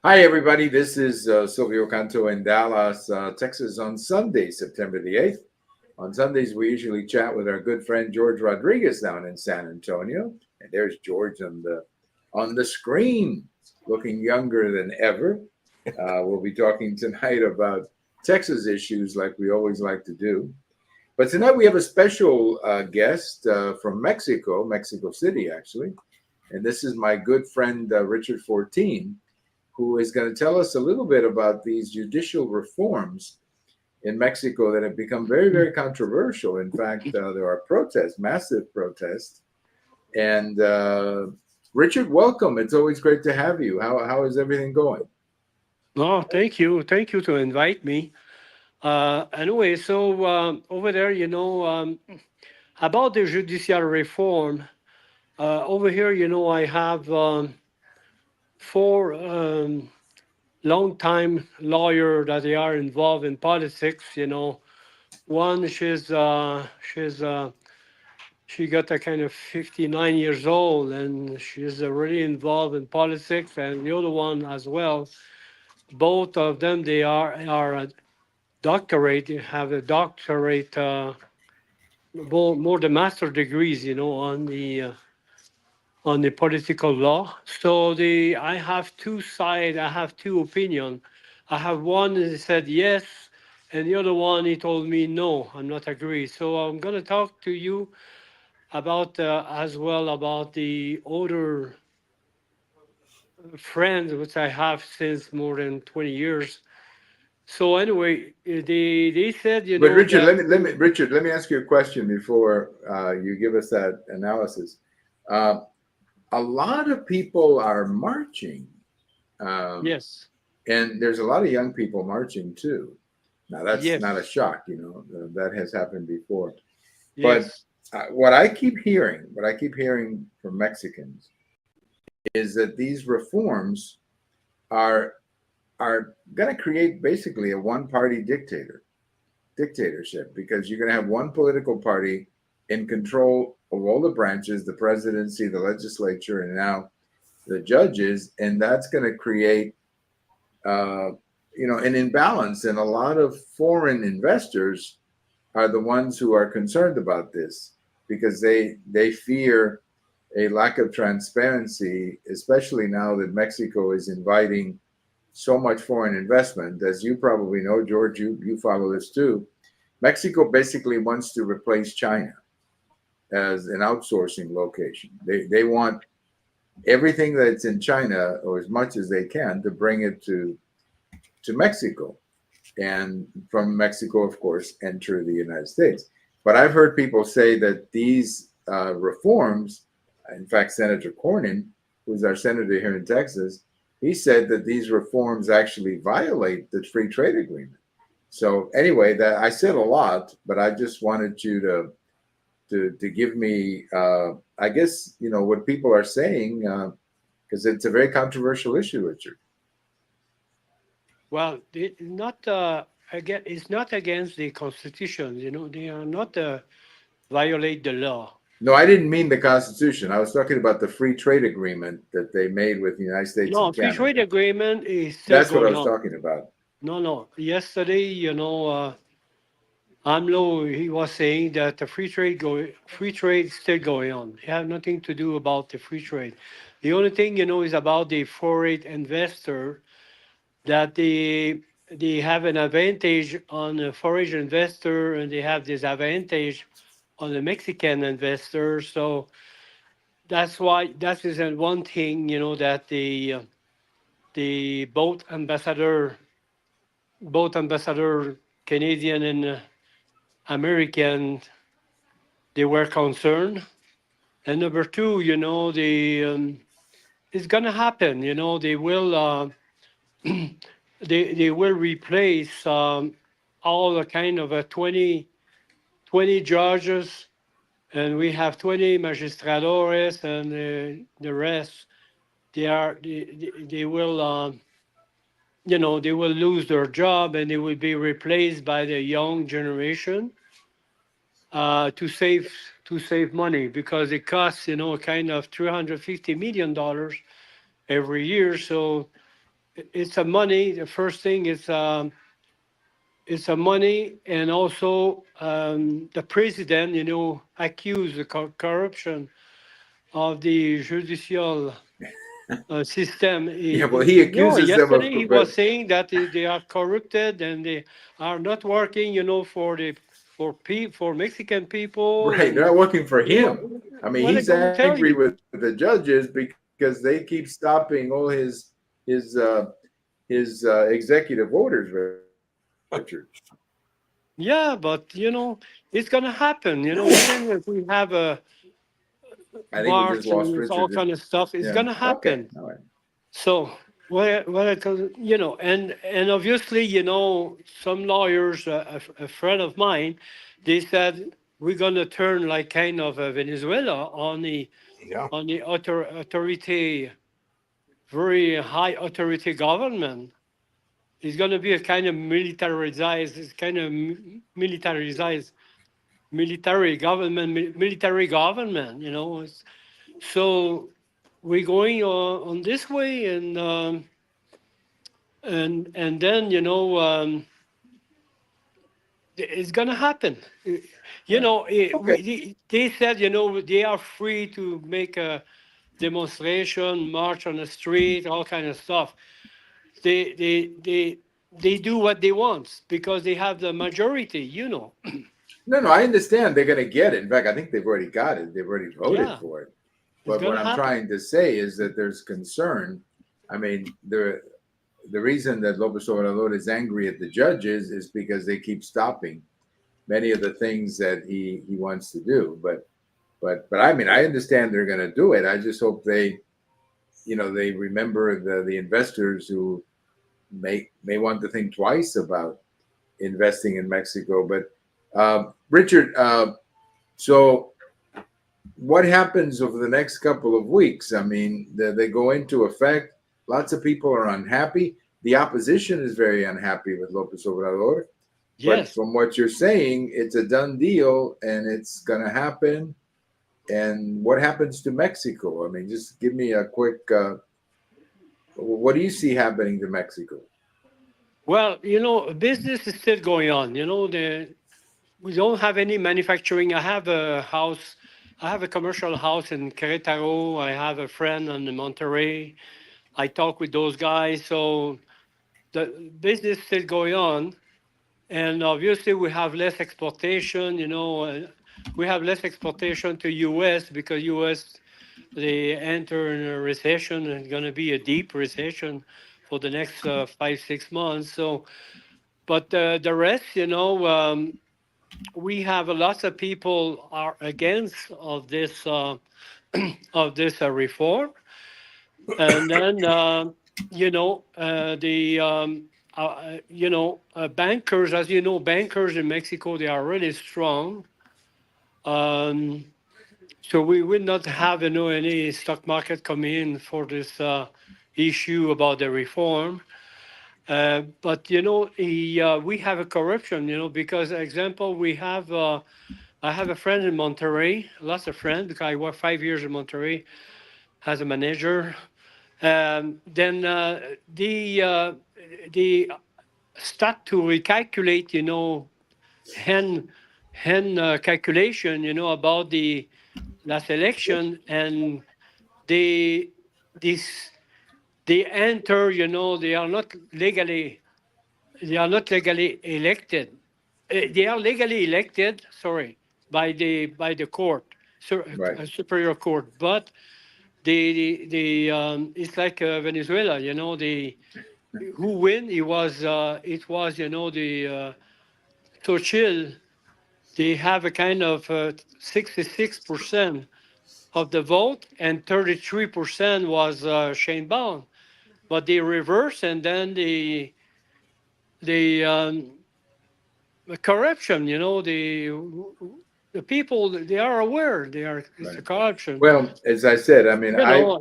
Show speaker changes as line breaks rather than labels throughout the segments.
Hi, everybody. This is Silvio Canto in Dallas, Texas on Sunday, September the 8th. On Sundays, we usually chat with our good friend George Rodriguez down in San Antonio. And there's George on the screen, looking younger than ever. We'll be talking tonight about Texas issues like we always like to do. But tonight we have a special guest from Mexico, Mexico City, actually. And this is my good friend Richard Fortin, who is going to tell us a little bit about these judicial reforms in Mexico that have become very, very controversial. In fact, there are protests, massive protests. And Richard, welcome. It's always great to have you. How is everything going?
Oh, thank you. Thank you to invite me. Anyway, so over there, about the judicial reform, over here, I have four long-time lawyer that they are involved in politics. One, she got a kind of 59 years old, and she's really involved in politics, and the other one as well. Both of them, they are doctorate, have a doctorate, more the master degrees, on the political law. So I have two sides, I have two opinions. I have one that said yes, and the other one he told me no, I'm not agree. So I'm going to talk to you about as well about the other friends which I have since more than 20 years. So anyway, they said,
But Richard,
that
let me ask you a question before you give us that analysis. Uh, a lot of people are marching, um,
yes,
and there's a lot of young people marching too. Now, that's not a
yes,
shock, that has happened before. But
yes,
what I keep hearing from Mexicans is that these reforms are are going to create basically a one-party dictatorship because you're going to have one political party in control of all the branches, the presidency, the legislature, and now the judges, and that's going to create uh, an imbalance. And a lot of foreign investors are the ones who are concerned about this because they fear a lack of transparency, especially now that Mexico is inviting so much foreign investment. As you probably know, George, you follow this too. Mexico basically wants to replace China as an outsourcing location. They want everything that's in China, or as much as they can, to bring it to Mexico, and from Mexico, of course, enter the United States. But I've heard people say that these reforms, in fact, Senator Cornyn, who's our senator here in Texas, he said that these reforms actually violate the free trade agreement. So anyway, that I said a lot, but I just wanted you to give me, I guess, what people are saying, because it's a very controversial issue, Richard.
well, not again. It's not against the constitution. They are not violate the law.
No, I didn't mean the Constitution. I was talking about the free trade agreement that they made with the United States
No,
and
free trade
Canada.
agreement is still
That's what I
going
was
on.
talking about.
No, no. Yesterday, AMLO, he was saying that the free trade is still going on. It have nothing to do about the free trade. The only thing is about the foreign investor, that they have an advantage on a foreign investor, and they have disadvantage on the Mexican investor. So that's why that is one thing, that the both ambassador Canadian and American, they were concerned. And number two, it's gonna happen. They will they will replace all the kind of 20 judges, and we have 20 magistradores, and the rest they will they will lose their job, and they will be replaced by the young generation, to save money, because it costs kind of $350 million every year. So it's a money. The first thing is it's a money, and also the president, accused the corruption of the judicial system.
Yeah, well, he accuses them of,
Yesterday he was
but
saying that they are corrupted and they are not working, for Mexican people,
right, they're
and
not working for
you know
him. I mean,
what I
he's
gonna tell
angry
you.
with the judges because they keep stopping all his executive orders, Richard.
Yeah, but it's gonna happen. Even if we have a
I think we just
march
lost
and it's all
Richard.
kind of stuff, it's
Yeah.
gonna
Okay.
happen.
All right.
So what I tell and obviously, some lawyers, a friend of mine, they said we're gonna turn like kind of Venezuela
Yeah.
on the authority, very high authority government. It's gonna be a kind of militarized, it's kind of militarized military government. So we're going on this way, and then it's gonna happen.
Right. Okay.
They said they are free to make a demonstration, march on the street, all kind of stuff. They do what they want because they have the majority.
No, no, I understand they're going to get it. In fact, I think they've already got it. They've already voted
Yeah,
for it.
it's
But what
gonna
I'm
happen.
trying to say is that there's concern. I mean, the reason that Lopez Obrador is angry at the judges is because they keep stopping many of the things that he wants to do. But I mean, I understand they're going to do it. I just hope they remember the investors who may want to think twice about investing in Mexico. But Richard, so what happens over the next couple of weeks? I mean, they go into effect. Lots of people are unhappy. The opposition is very unhappy with Lopez Obrador. But
Yes.
from what you're saying, it's a done deal and it's going to happen. And what happens to Mexico? I mean, just give me a quick. What do you see happening to Mexico?
Well, business is still going on. We don't have any manufacturing. I have a house. I have a commercial house in Querétaro. I have a friend in Monterrey. I talk with those guys. So the business is still going on. And obviously, we have less exportation. We have less exportation to U.S. because U.S. they enter in a recession, and it's going to be a deep recession for the next 5 6 months. So, but the rest, we have lots of people are against of this reform, and then the bankers, as you know, bankers in Mexico, they are really strong. Um, so we will not have any stock market come in for this issue about the reform. But we have a corruption, because example we have. I have a friend in Monterrey, lots of friends, because I worked 5 years in Monterrey as a manager. Then they start to recalculate, hand calculation, about the last election, and they this they enter, they are not legally elected. They are legally elected, sorry, by the court,
Right.
superior court, but it's like Venezuela, the who win. It was the Churchill. They have a kind of 66% of the vote, and 33% was Shane Baum. But they reverse, and then the corruption. The people, they are aware. It's a
Right.
corruption.
Well, as I said, I mean,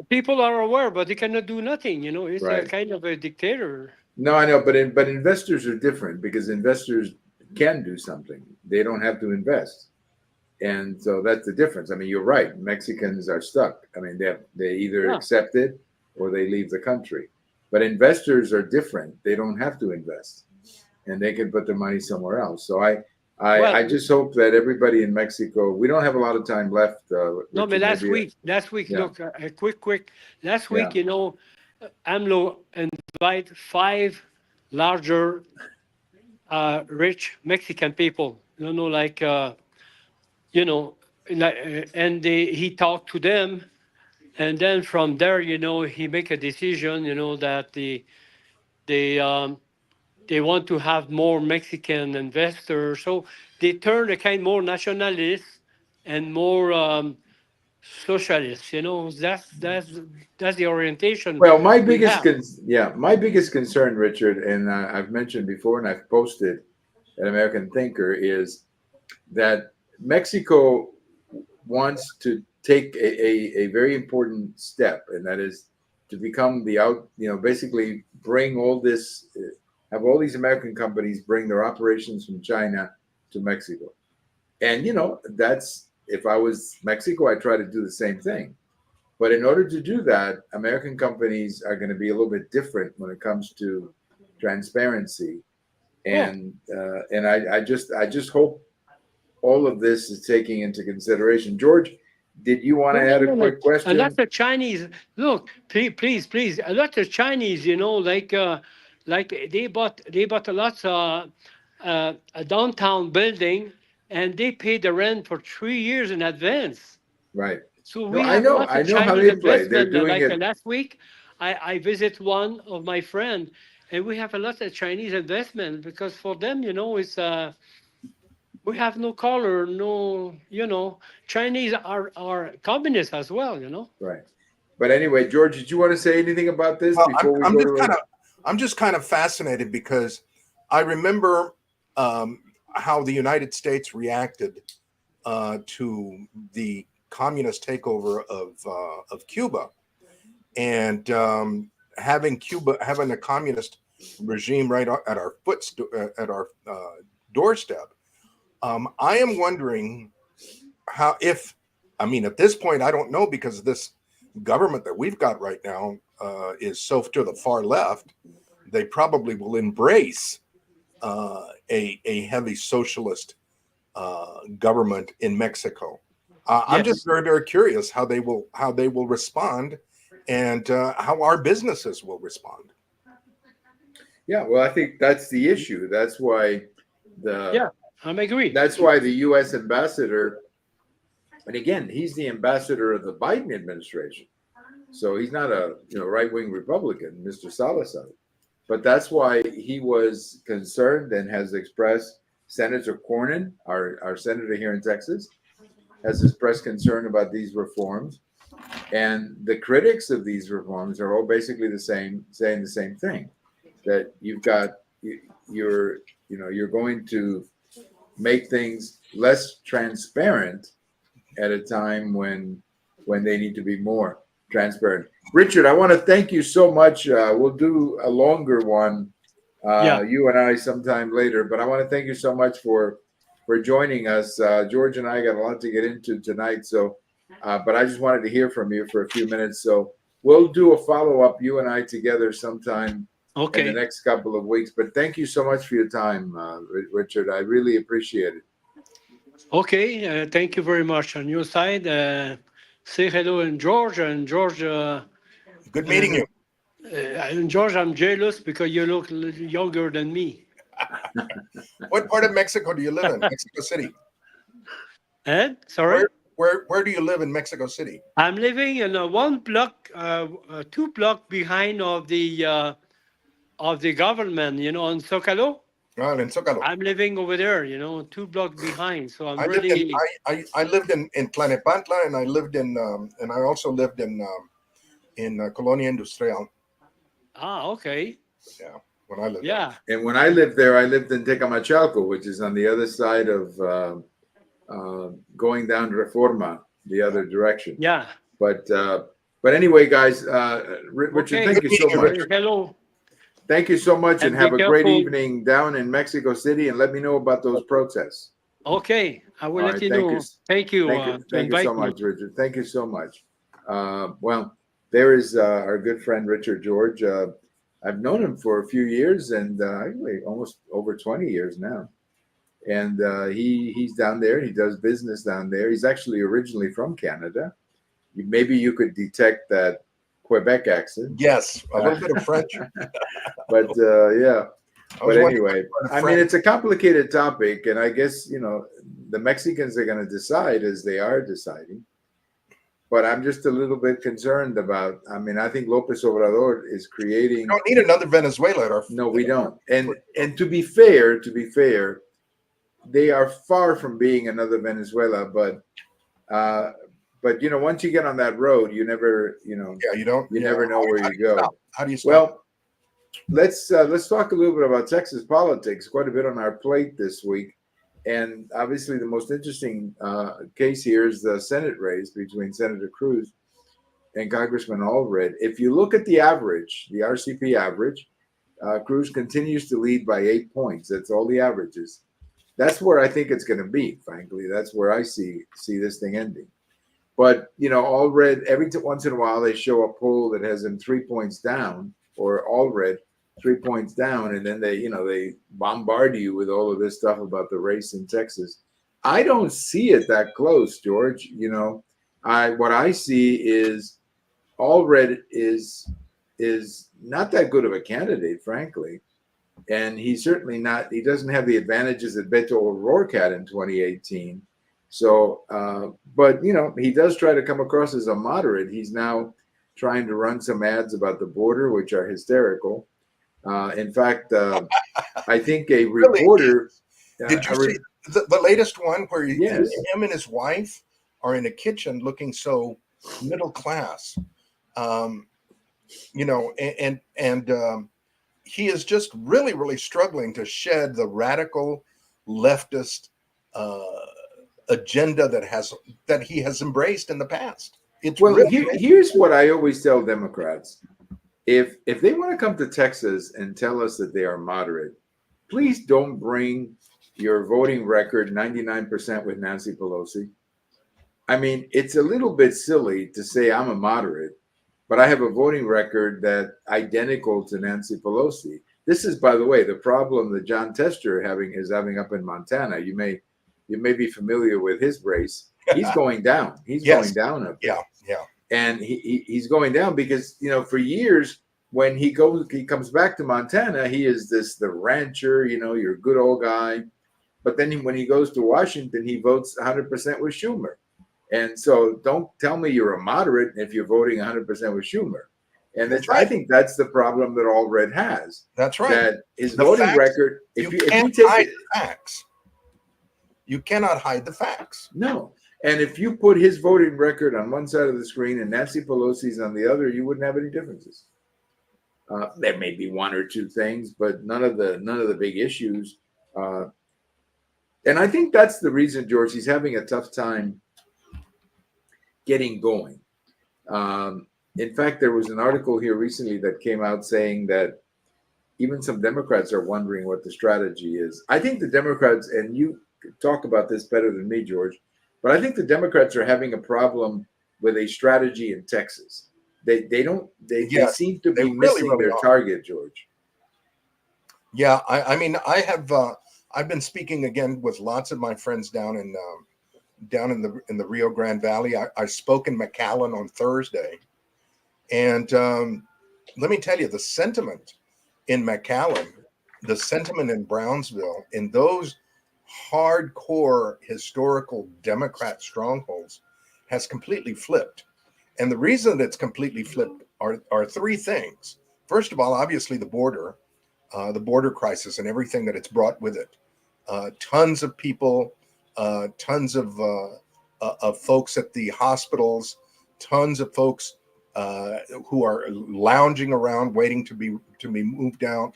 People are aware, but they cannot do nothing. It's a
right.
kind of a dictator.
No, I know, but investors are different because investors can do something. They don't have to invest, and so that's the difference. I mean, you're right. Mexicans are stuck. I mean, they either
Yeah.
accept it or they leave the country. But investors are different. They don't have to invest, and they can put their money somewhere else. So
Well,
I just hope that everybody in Mexico. We don't have a lot of time left,
no, but
Richard. Maybe,
last week,
yeah,
look, a quick. Last
yeah.
week, AMLO invite 5 larger, rich Mexican people. Like, you know, and he talked to them, and then from there, he make a decision, that they want to have more Mexican investors. So they turn a kind more nationalist and more, socialist. That's the orientation
Well,
we have.
my biggest concern, Richard, and I've mentioned before, and I've posted at American Thinker, is that Mexico wants to take a very important step, and that is to become basically bring all this, have all these American companies bring their operations from China to Mexico. And, that's, if I was Mexico, I'd try to do the same thing. But in order to do that, American companies are going to be a little bit different when it comes to transparency.
Oh,
And I just hope all of this is taking into consideration. George, did you want
no,
to
no,
add a
no, no.
quick
A lot
question?
of Chinese, look, please, a lot of Chinese, like they bought a lot of, a downtown building, and they pay the rent for 3 years in advance.
Right.
So
No,
we have a lot
I
of
know how
Chinese
they play. They're
investment.
doing
Like,
it
last week, I visit one of my friend, and we have a lot of Chinese investment because for them, it's, we have no color, no, Chinese are communists as well.
right. But anyway, George, did you want to say anything about this
Well,
before we
I'm
go
just
to
kind
it?
of I'm just kind of fascinated because I remember how the United States reacted to the communist takeover of Cuba, and having a communist regime right at our at our doorstep. I am wondering how, if, I mean, at this point, I don't know, because this government that we've got right now is so to the far left, they probably will embrace a heavy socialist government in Mexico. I'm just
Yes.
very, very curious how they will respond, and how our businesses will respond.
Yeah, well, I think that's the issue. The
Yeah, I agree.
that's why the U.S. ambassador, and again, he's the ambassador of the Biden administration, so he's not a right wing Republican, Mr. Salazar. But that's why he was concerned and has expressed. Senator Cornyn, our senator here in Texas, has expressed concern about these reforms, and the critics of these reforms are all basically the same, saying the same thing, that you're going to make things less transparent at a time when they need to be more transparent. Richard, I want to thank you so much. We'll do a longer one,
Yeah.
you and I, sometime later. But I want to thank you so much for joining us. George and I got a lot to get into tonight, so but I just wanted to hear from you for a few minutes. So we'll do a follow up, you and I together, sometime in the
Okay.
next couple of weeks. But thank you so much for your time, Richard. I really appreciate it.
Okay. Thank you very much on your side. Say hello in George, and George.
Good meeting you.
And George, I'm jealous because you look a little younger than me.
What part of Mexico do you live in? Mexico City.
And sorry,
Where do you live in Mexico City?
I'm living in a 1 block, 2 block behind of the government. On Zocalo.
Oh, in Zocalo.
I'm living over there. 2 block behind. So I'm
I lived in
really.
I lived in Tlanepantla, and I also lived in Colonia Industrial.
Okay.
Yeah, when I lived there.
Yeah.
And when I lived there, I lived in Tecamachalco, which is on the other side of going down Reforma, the other direction.
Yeah.
But anyway, guys, Richard,
Okay.
thank you so
Good meeting you,
much.
Richard.
Hello.
Thank you so much, and
And
have
be
a great
careful.
evening down in Mexico City. And let me know about those protests.
Okay. I will
All
let
right,
you
thank
know.
you.
Thank you.
Thank you.
To
Thank you so
invite me.
much, Richard. Thank you so much. Well, there is our good friend Richard George. I've known him for a few years, and actually almost over 20 years now. And he's down there. He does business down there. He's actually originally from Canada. Maybe you could detect that Quebec accent.
Yes, a little bit of French.
But yeah. But anyway, I mean, it's a complicated topic, and I guess, the Mexicans are going to decide as they are deciding. But I'm just a little bit concerned about, I mean, I think Lopez Obrador is creating.
We don't need another Venezuela at our.
No, we don't. And to be fair, they are far from being another Venezuela, but once you get on that road, you never, never know where you go.
How do you stop?
Well, let's talk a little bit about Texas politics. Quite a bit on our plate this week, and obviously the most interesting case here is the Senate race between Senator Cruz and Congressman Alred. If you look at the average, the RCP average, Cruz continues to lead by 8 points. That's all the averages. That's where I think it's going to be. Frankly, that's where I see this thing ending. But Alred, every once in a while they show a poll that has him 3 points down, or Alred 3 points down, and then they bombard you with all of this stuff about the race in Texas. I don't see it that close, George. What I see is Alred is not that good of a candidate, frankly. And he's certainly not, he doesn't have the advantages that Beto O'Rourke had in 2018. So, but, he does try to come across as a moderate. He's now trying to run some ads about the border, which are hysterical. In fact, I think a reporter.
Did you see the latest one where
Yes.
him and his wife are in a kitchen looking so middle class? He is just really, really struggling to shed the radical leftist agenda that he has embraced in the past.
Here's what I always tell Democrats: if they want to come to Texas and tell us that they are moderate, please don't bring your voting record 99% with Nancy Pelosi. I mean, it's a little bit silly to say I'm a moderate, but I have a voting record that identical to Nancy Pelosi. This is, by the way, the problem that John Tester is having up in Montana. You may be familiar with his race. He's going down. He's going down up there.
Yeah.
And he's going down because, for years when he comes back to Montana, he is the rancher, you're a good old guy. But then when he goes to Washington, he votes 100% with Schumer. And so don't tell me you're a moderate if you're voting 100% with Schumer. And I think that's the problem that Alred has.
That's right.
That his voting record,
if you hide the facts. You cannot hide the facts.
No. And if you put his voting record on one side of the screen and Nancy Pelosi's on the other, you wouldn't have any differences. There may be one or two things, but none of the big issues. And I think that's the reason, George, he's having a tough time getting going. In fact, there was an article here recently that came out saying that even some Democrats are wondering what the strategy is. I think the Democrats, and you talk about this better than me, George, but I think the Democrats are having a problem with a strategy in Texas. They seem to be missing their target, George.
Yeah, I've been speaking again with lots of my friends down in the Rio Grande Valley. I spoke in McAllen on Thursday, and let me tell you, the sentiment in McAllen, the sentiment in Brownsville, in those hardcore historical Democrat strongholds, has completely flipped. And the reason that it's completely flipped are three things. First of all, obviously the border crisis and everything that it's brought with it. Tons of people, tons of folks at the hospitals, tons of folks who are lounging around waiting to be moved out.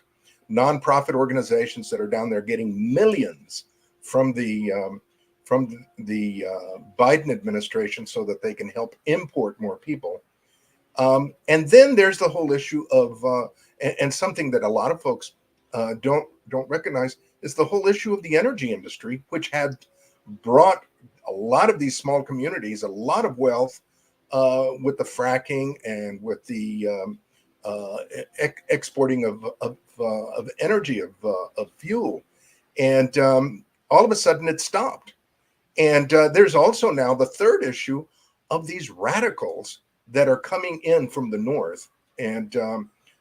Nonprofit organizations that are down there getting millions from the Biden administration so that they can help import more people. And then there's the whole issue of and something that a lot of folks don't recognize is the whole issue of the energy industry, which had brought a lot of these small communities a lot of wealth with the fracking and with the exporting of energy, of fuel, and all of a sudden it stopped. And there's also now the third issue of these radicals that are coming in from the north, and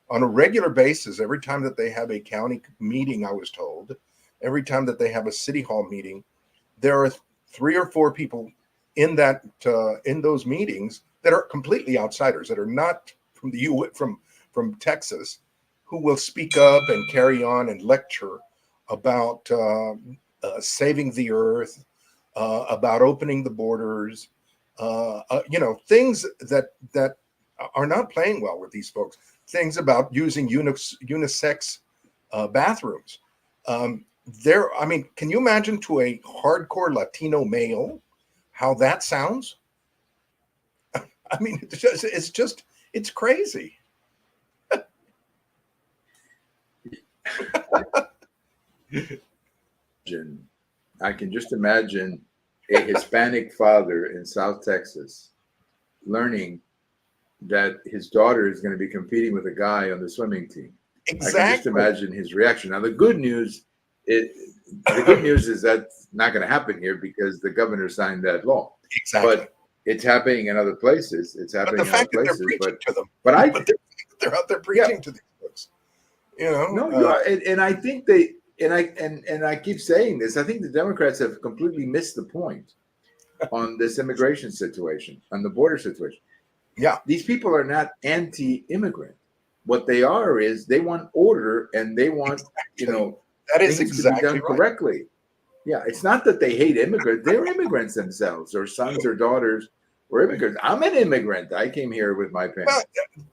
on a regular basis, every time that they have a county meeting, I was told, every time that they have a city hall meeting, there are 3 or 4 people in that in those meetings that are completely outsiders, that are not from the U from Texas, who will speak up and carry on and lecture about saving the earth, about opening the borders, things that are not playing well with these folks. Things about using unisex bathrooms. Can you imagine to a hardcore Latino male how that sounds? I mean, it's crazy.
I can just imagine a Hispanic father in South Texas learning that his daughter is going to be competing with a guy on the swimming team.
Exactly.
I can just imagine his reaction. Now, the good news is that's not going to happen here because the governor signed that law.
Exactly.
But it's happening in other places. It's happening in other places. But
they're out there preaching to these folks.
And I think they and I keep saying this. I think the Democrats have completely missed the point on this immigration situation, on the border situation.
Yeah,
these people are not anti-immigrant. What they are is they want order and they want
that is exactly
to be done correctly. Yeah, it's not that they hate immigrants; they're immigrants themselves, or sons or daughters were immigrants. I'm an immigrant. I came here with my parents.
Well,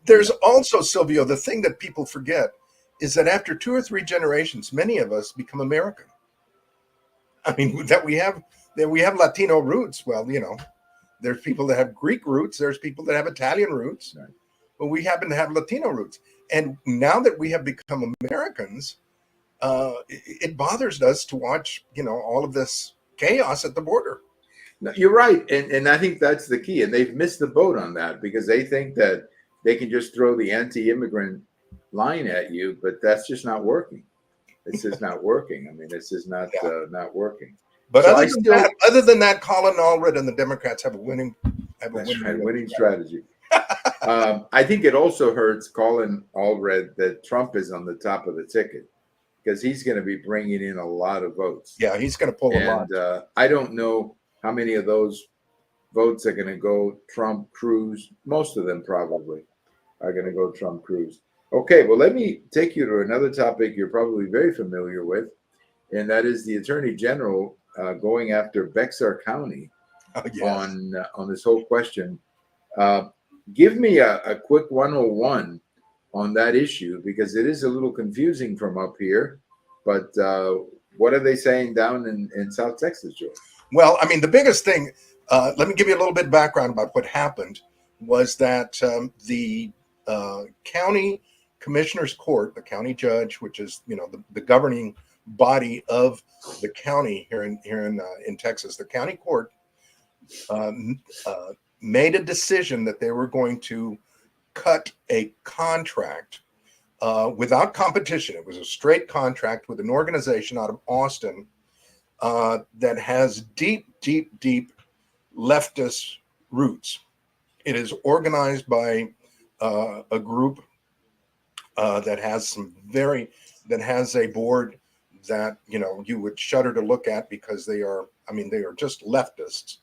there's also, Silvio, the thing that people forget is that after 2 or 3 generations, many of us become American. I mean, that we have Latino roots. Well, there's people that have Greek roots. There's people that have Italian roots.
Right.
But we happen to have Latino roots. And now that we have become Americans, it bothers us to watch, all of this chaos at the border.
No, you're right. And I think that's the key. And they've missed the boat on that because they think that they can just throw the anti-immigrant line at you, but that's just not working. It's just not working. I mean, it's just not working.
But so other than that, Colin Alred and the Democrats have a winning
strategy. I think it also hurts Colin Alred that Trump is on the top of the ticket because he's going to be bringing in a lot of votes.
Yeah, he's going to pull a lot.
I don't know how many of those votes are going to go Trump, Cruz. Most of them probably are going to go Trump, Cruz. Okay, well, let me take you to another topic you're probably very familiar with, and that is the Attorney General going after Bexar County on this whole question. Give me a quick 101 on that issue because it is a little confusing from up here. But what are they saying down in South Texas, George?
Well, I mean, the biggest thing, let me give you a little bit of background about what happened, was that the county commissioner's court, the county judge, which is, the governing body of the county here in Texas, the county court made a decision that they were going to cut a contract without competition. It was a straight contract with an organization out of Austin that has deep leftist roots. It is organized by a group that has a board that you would shudder to look at because they are just leftists.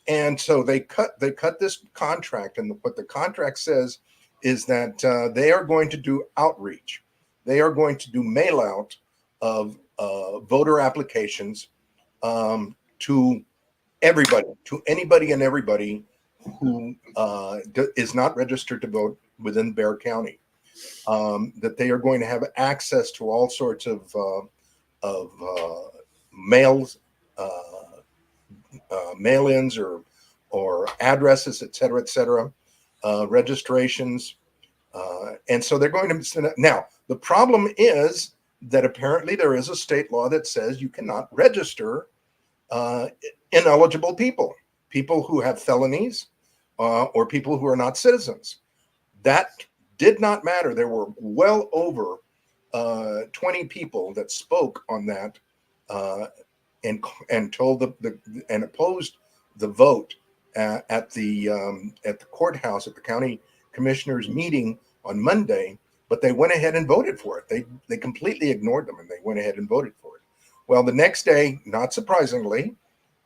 And so they cut this contract, and what the contract says is that they are going to do outreach. They are going to do mail out of voter applications to everybody, to anybody and everybody who is not registered to vote within Bexar County. That they are going to have access to all sorts of mail-ins or addresses, et cetera, registrations. And so they're going to, now the problem is that apparently there is a state law that says you cannot register ineligible people who have felonies or people who are not citizens. That did not matter. There were well over 20 people that spoke on that and told and opposed the vote at the courthouse at the county commissioners meeting on Monday. But they went ahead and voted for it. They completely ignored them, and they went ahead and voted for it. Well, the next day, not surprisingly,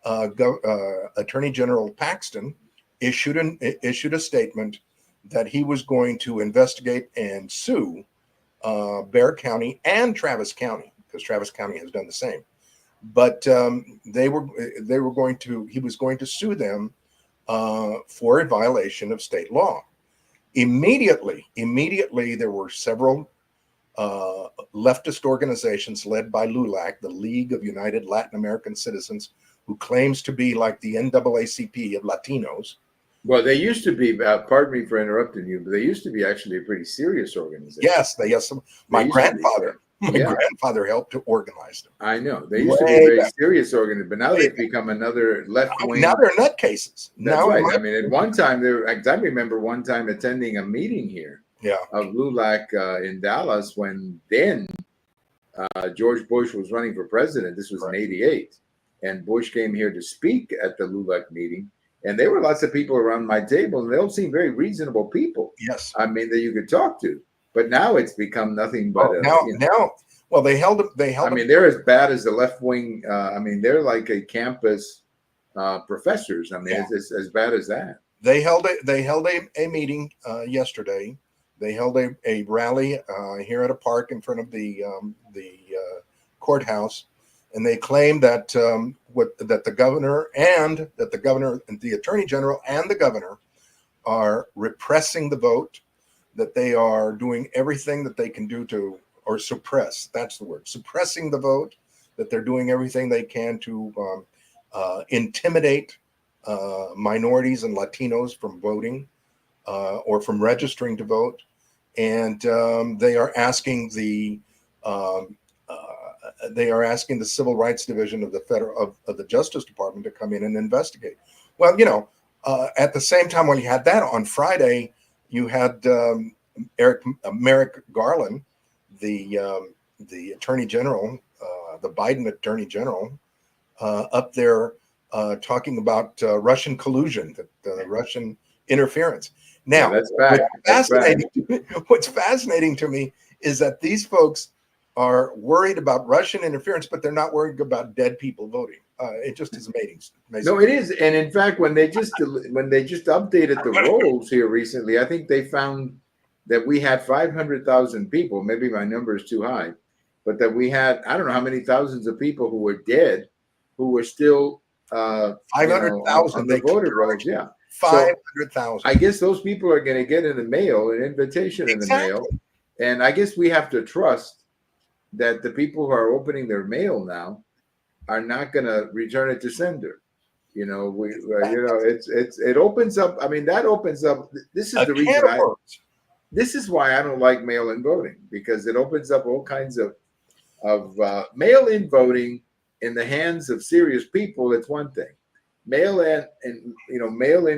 Attorney General Paxton issued a statement that he was going to investigate and sue Bexar County and Travis County, because Travis County has done the same. But he was going to sue them for a violation of state law. Immediately, there were several leftist organizations led by LULAC, the League of United Latin American Citizens, who claims to be like the NAACP of Latinos.
Well, they used to be, pardon me for interrupting you, but they used to be actually a pretty serious organization.
Yes. My grandfather helped to organize them.
I know. They used to be a very serious organization, but now they've become another left-wing.
Now they're nutcases.
That's right. I mean, at one time, I remember one time attending a meeting here of LULAC in Dallas when then George Bush was running for president. This was in '88. And Bush came here to speak at the LULAC meeting. And there were lots of people around my table, and they all seemed very reasonable people.
Yes.
I mean, that you could talk to. But now it's become nothing but
they held
I mean, they're as bad as the left wing. I mean, they're like a campus professors. I mean, it's as bad as that.
They held a meeting yesterday. They held a rally here at a park in front of the courthouse, and they claimed that the governor and the attorney general and the governor are repressing the vote, that they are doing everything that they can do to, or suppress, that's the word, suppressing the vote, that they're doing everything they can to intimidate minorities and Latinos from voting or from registering to vote. And they are asking the Civil Rights Division of the Justice Department to come in and investigate. Well, at the same time, when you had that on Friday, you had Merrick Garland, the Attorney General, the Biden Attorney General, up there talking about Russian collusion, Russian interference. Now, what's fascinating to me is that these folks are worried about Russian interference, but they're not worried about dead people voting. It just is amazing.
No, it is. And in fact, when they just updated the rolls here recently, I think they found that we had 500,000 people. Maybe my number is too high, but that we had, I don't know how many thousands of people who were dead, who were still
500,000
on the voter rolls. Yeah,
500,000.
I guess those people are going to get in the mail an invitation in the mail, and I guess we have to trust that the people who are opening their mail now are not going to return it to sender. It opens up. I mean, that opens up. This is the reason this is why I don't like mail-in voting, because it opens up all kinds of mail-in voting in the hands of serious people. It's one thing. Mail-in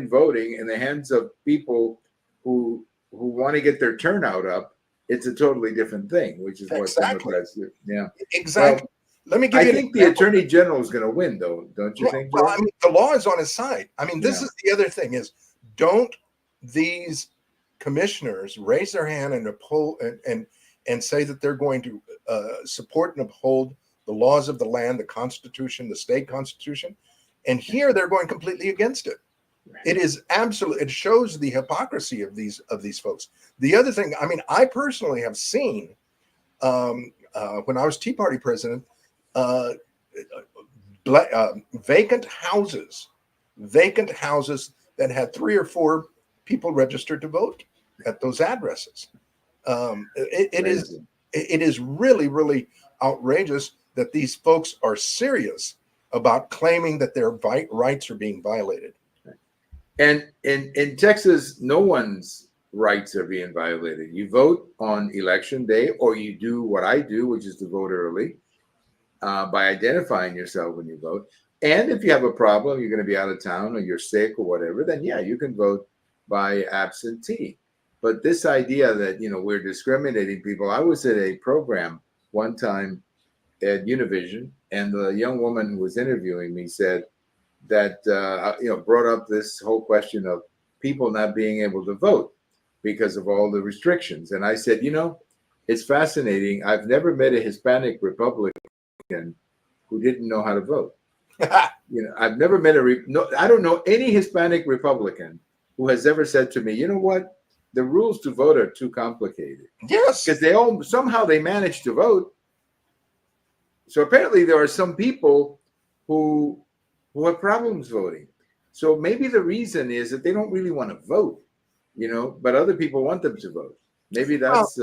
voting in the hands of people who want to get their turnout up. It's a totally different thing, which is what Democrats do. Yeah,
exactly.
Well, I think the Attorney General is going to win, though, don't you think?
Well, I mean, the law is on his side. I mean, this is the other thing: is don't these commissioners raise their hand and uphold and say that they're going to support and uphold the laws of the land, the Constitution, the state Constitution, and here they're going completely against it. It is absolutely. It shows the hypocrisy of these folks. The other thing, I mean, I personally have seen when I was Tea Party president, vacant houses that had 3 or 4 people registered to vote at those addresses. It is really, really outrageous that these folks are serious about claiming that their rights are being violated.
And in Texas, no one's rights are being violated. You vote on election day, or you do what I do, which is to vote early by identifying yourself when you vote. And if you have a problem, you're going to be out of town or you're sick or whatever, then yeah, you can vote by absentee. but this idea that, we're discriminating people. I was at a program one time at Univision, and the young woman who was interviewing me said that, brought up this whole question of people not being able to vote because of all the restrictions. And I said, it's fascinating. I've never met a Hispanic Republican who didn't know how to vote. I've never met I don't know any Hispanic Republican who has ever said to me, you know what, the rules to vote are too complicated.
Yes,
because they manage to vote. So apparently there are some people who have problems voting. So maybe the reason is that they don't really want to vote, but other people want them to vote. Maybe that's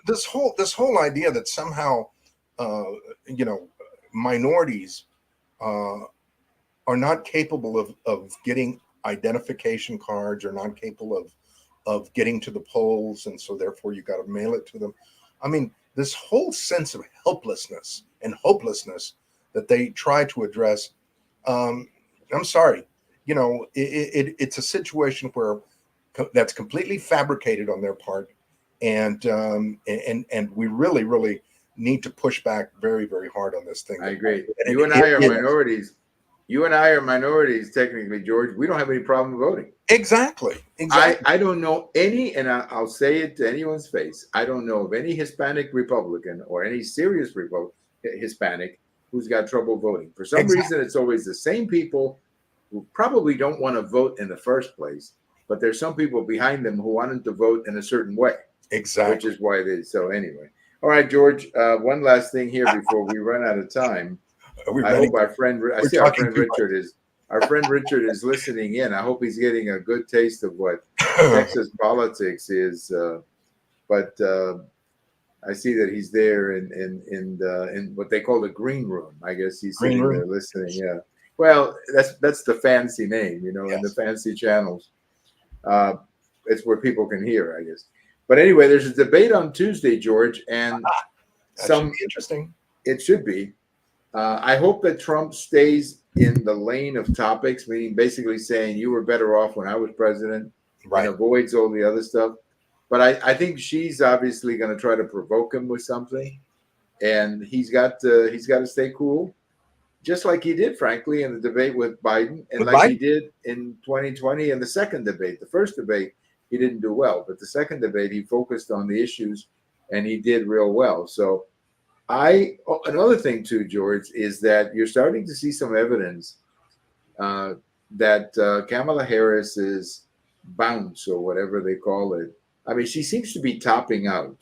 this whole idea that somehow minorities are not capable of getting identification cards, or not capable of getting to the polls, and so therefore you got to mail it to them. I mean, this whole sense of helplessness and hopelessness that they try to address. I'm sorry, it's a situation where that's completely fabricated on their part, and we really, really need to push back very, very hard on this thing.
I agree. You and I are minorities. You and I are minorities, technically, George. We don't have any problem voting.
Exactly.
I don't know any, and I'll say it to anyone's face, I don't know of any Hispanic Republican or any serious Hispanic who's got trouble voting. For some reason, it's always the same people who probably don't want to vote in the first place, but there's some people behind them who want them to vote in a certain way.
Exactly.
Which is why it is. So anyway. All right, George, one last thing here before we run out of time. I hope our friend Richard is listening in. I hope he's getting a good taste of what Texas politics is. But I see that he's there in what they call the green room. I guess he's sitting there listening. Yeah. Well, that's the fancy name, in the fancy channels. It's where people can hear, I guess. But anyway, there's a debate on Tuesday, George, and
that should be interesting.
It should be. I hope that Trump stays in the lane of topics, meaning basically saying you were better off when I was president,
right,
and avoids all the other stuff. But I think she's obviously going to try to provoke him with something, and he's got to stay cool, just like he did, frankly, in the debate with Biden, and he did in 2020 in the second debate. The first debate, he didn't do well, but the second debate, he focused on the issues, and he did real well. So another thing too, George, is that you're starting to see some evidence that Kamala Harris's bounce, or whatever they call it. I mean, she seems to be topping out.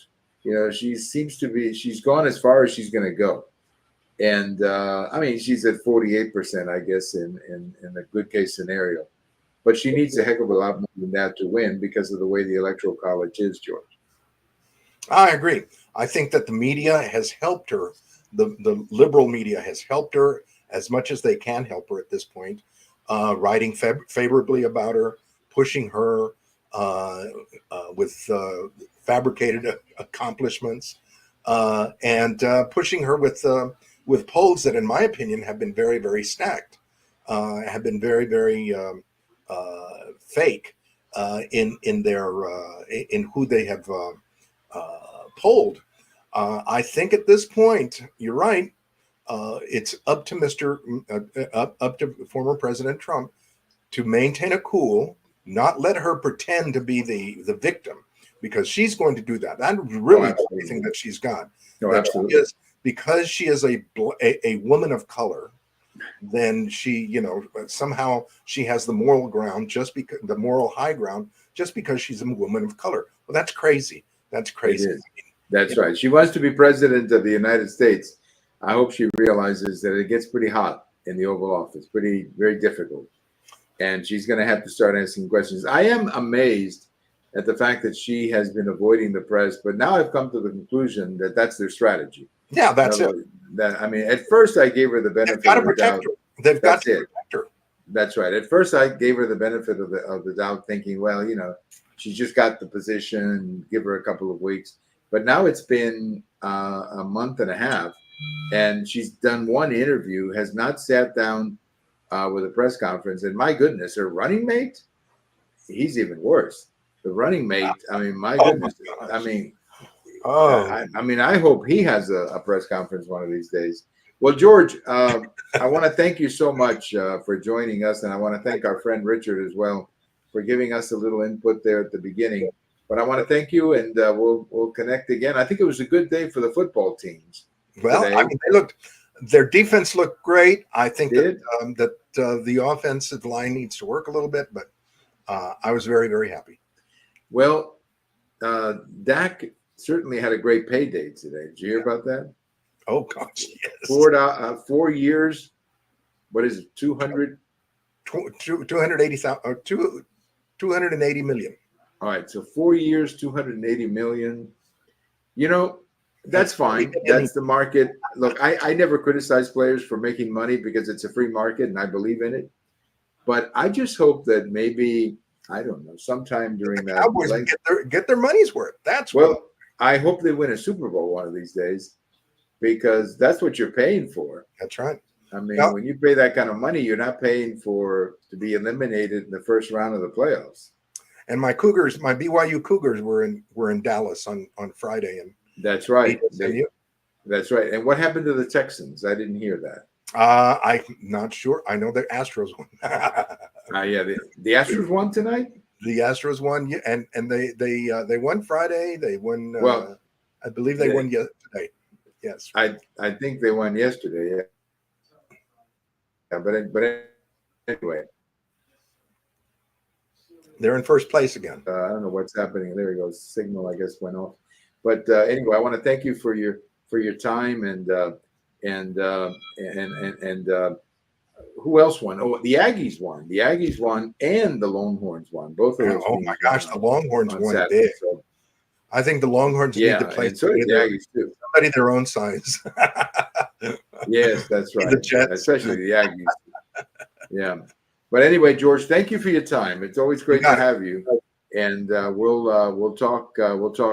She's gone as far as she's going to go. And I mean, she's at 48%, I guess, in a good case scenario. But she needs a heck of a lot more than that to win because of the way the Electoral College is, George.
I agree. I think that the media has helped her. The liberal media has helped her as much as they can help her at this point, writing favorably about her, pushing her with fabricated accomplishments, and pushing her with polls that, in my opinion, have been very, very stacked, have been very, very fake in their in who they have polled. I think at this point, you're right. It's up to up to former President Trump to maintain a cool, not let her pretend to be the victim, because she's going to do that. That's really the only thing that she's got.
No, absolutely.
Because she is a woman of color, then she, somehow she has the moral ground, just because the moral high ground, just because she's a woman of color. Well, that's crazy. That's crazy.
That's right. She wants to be president of the United States. I hope she realizes that it gets pretty hot in the Oval Office, very difficult. And she's going to have to start asking questions. I am amazed at the fact that she has been avoiding the press, but now I've come to the conclusion that that's their strategy.
Yeah, that's it.
I mean, at first I gave her the benefit of the doubt.
They've got to protect her.
That's right. At first I gave her the benefit of the doubt, thinking, well, she's just got the position, give her a couple of weeks. But now it's been a month and a half, and she's done one interview, has not sat down with a press conference. And my goodness, her running mate, he's even worse. the running mate. I mean, my
Oh, my
goodness.
gosh.
I mean,
Oh,
I mean, I hope he has a press conference one of these days. Well, George, I want to thank you so much for joining us, and I want to thank our friend Richard as well for giving us a little input there at the beginning. But I want to thank you, and we'll connect again. I think it was a good day for the football teams.
well,
today.
I mean, their defense looked great. I think
Did?
that the offensive line needs to work a little bit, but I was very, very happy.
Well, Dak certainly had a great payday today. Did you hear about that?
Oh gosh, yes.
4 years. What is it? 200.
280,000 280 million.
All right, so 4 years, 280 million. You know, that's fine. That's the market. Look, I never criticize players for making money because it's a free market and I believe in it. But I just hope that maybe, I don't know, sometime during that.
Cowboys get their money's worth. That's
well, I hope they win a Super Bowl one of these days because that's what you're paying for.
That's right.
I mean, when you pay that kind of money, you're not paying to be eliminated in the first round of the playoffs.
And my BYU Cougars were in Dallas on Friday, and
that's right. That's right. And what happened to the Texans? I didn't hear that.
I'm not sure. I know the Astros won.
Yeah, the Astros won tonight.
The Astros won, and they won Friday. They won.
Well,
I believe they won yesterday. Yes,
I think they won yesterday. Yeah, but anyway,
they're in first place again.
I don't know what's happening. There he goes. Signal, I guess, went off. But anyway, I want to thank you for your time and who else won? Oh, the Aggies won. The Aggies won, and the Longhorns won. Both of those.
Oh my gosh, the Longhorns won big. So, I think the Longhorns need to play
so the Aggies too.
Somebody their own size.
Yes, that's right. Especially the Aggies. Yeah. But anyway, George, thank you for your time. It's always great to have you. And we'll talk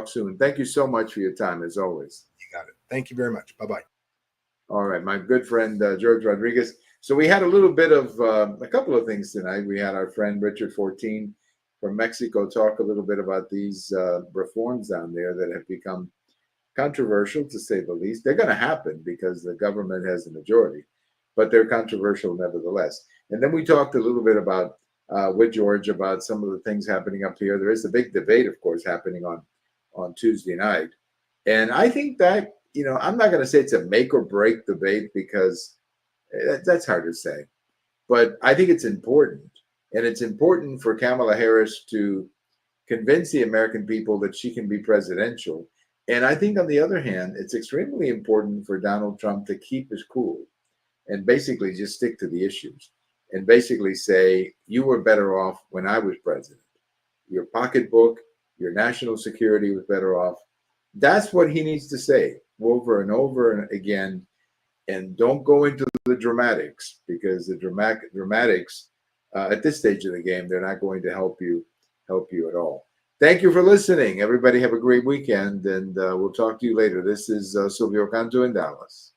soon. Thank you so much for your time, as always.
You got it. Thank you very much. Bye-bye.
All right, my good friend George Rodriguez. So we had a little bit of a couple of things tonight. We had our friend Richard Fortin from Mexico talk a little bit about these reforms down there that have become controversial, to say the least. They're going to happen because the government has the majority, but they're controversial nevertheless. And then we talked a little bit about with George about some of the things happening up here. There is a big debate, of course, happening on Tuesday night. And I think that, I'm not going to say it's a make or break debate because that's hard to say. But I think it's important. And it's important for Kamala Harris to convince the American people that she can be presidential. And I think, on the other hand, it's extremely important for Donald Trump to keep his cool and basically just stick to the issues and basically say, you were better off when I was president. Your pocketbook, your national security was better off. That's what he needs to say over and over and again. And don't go into the dramatics, because the dramatics at this stage of the game, they're not going to help you at all. Thank you for listening. Everybody have a great weekend, and we'll talk to you later. This is Silvio Canto in Dallas.